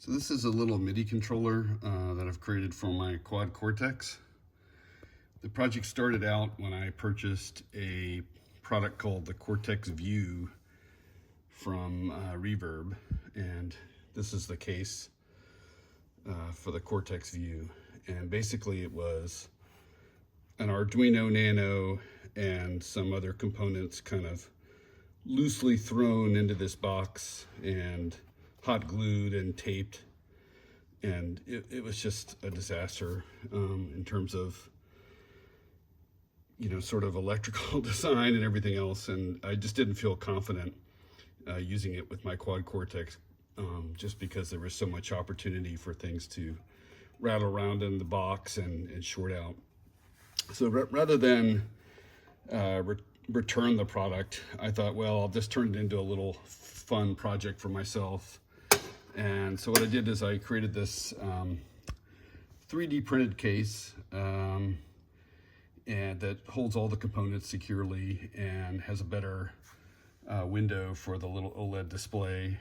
So this is a little MIDI controller that I've created for my QuadCortex. The project started out when I purchased a product called the Cortex View from Reverb, and this is the case for the Cortex View. And basically it was an Arduino Nano and some other components kind of loosely thrown into this box and hot glued and taped, and it was just a disaster in terms of, you know, sort of electrical design and everything else. And I just didn't feel confident using it with my QuadCortex, just because there was so much opportunity for things to rattle around in the box and short out. So rather than return the product, I thought, well, I'll just turn it into a little fun project for myself. And so what I did is I created this 3D printed case and that holds all the components securely and has a better window for the little OLED display.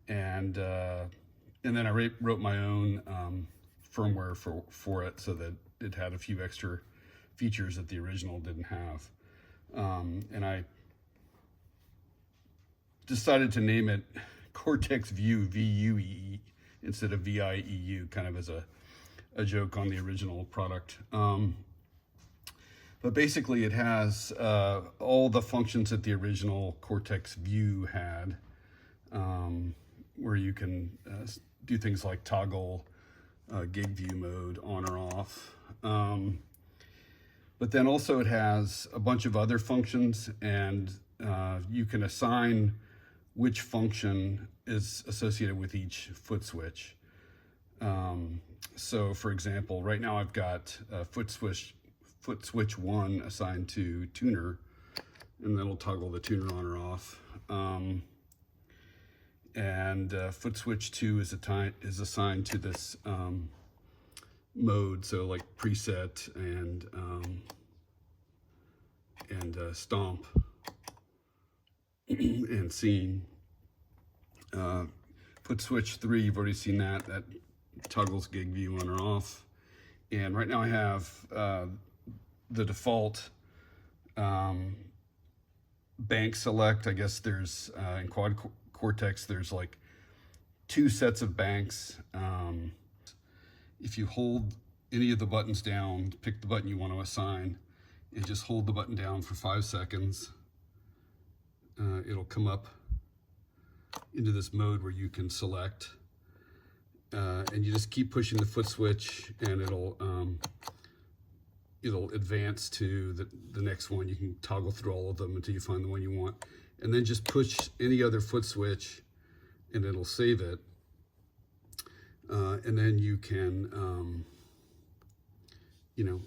And then I wrote my own firmware for it so that it had a few extra features that the original didn't have. And I decided to name it Cortex View, V-U-E, instead of V-I-E-U, kind of as a joke on the original product. But basically it has all the functions that the original Cortex View had, where you can do things like toggle gig view mode on or off. But then also it has a bunch of other functions, and you can assign which function is associated with each foot switch. So for example, right now I've got foot switch 1 assigned to tuner, and that'll toggle the tuner on or off. And foot switch 2 is assigned to this mode, so like preset and stomp and scene. Foot switch 3, you've already seen that toggles gig view on or off. And right now I have the default bank select. I guess there's in QuadCortex there's like 2 sets of banks. If you hold any of the buttons down, pick the button you want to assign, and just hold the button down for 5 seconds, it'll come up into this mode where you can select, and you just keep pushing the foot switch, and it'll advance to the next one. You can toggle through all of them until you find the one you want, and then just push any other foot switch and it'll save it. And then you can, you know,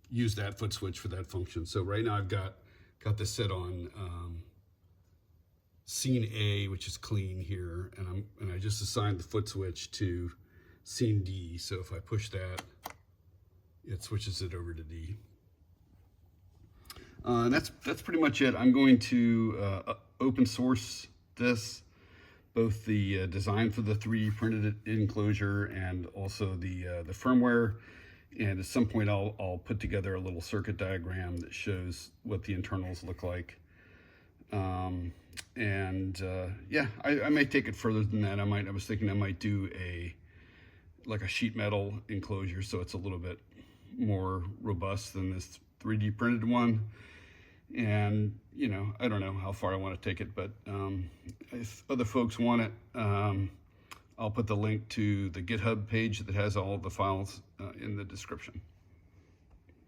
use that foot switch for that function. So right now I've got this set on scene A, which is clean here, and I just assigned the foot switch to scene D. So if I push that, it switches it over to D. And that's pretty much it. I'm going to open source this, both the design for the 3D printed enclosure and also the firmware. And at some point I'll put together a little circuit diagram that shows what the internals look like. Yeah, I may take it further than that. I was thinking I might do like a sheet metal enclosure, so it's a little bit more robust than this 3D printed one. And, you know, I don't know how far I want to take it, but if other folks want it, I'll put the link to the GitHub page that has all the files in the description.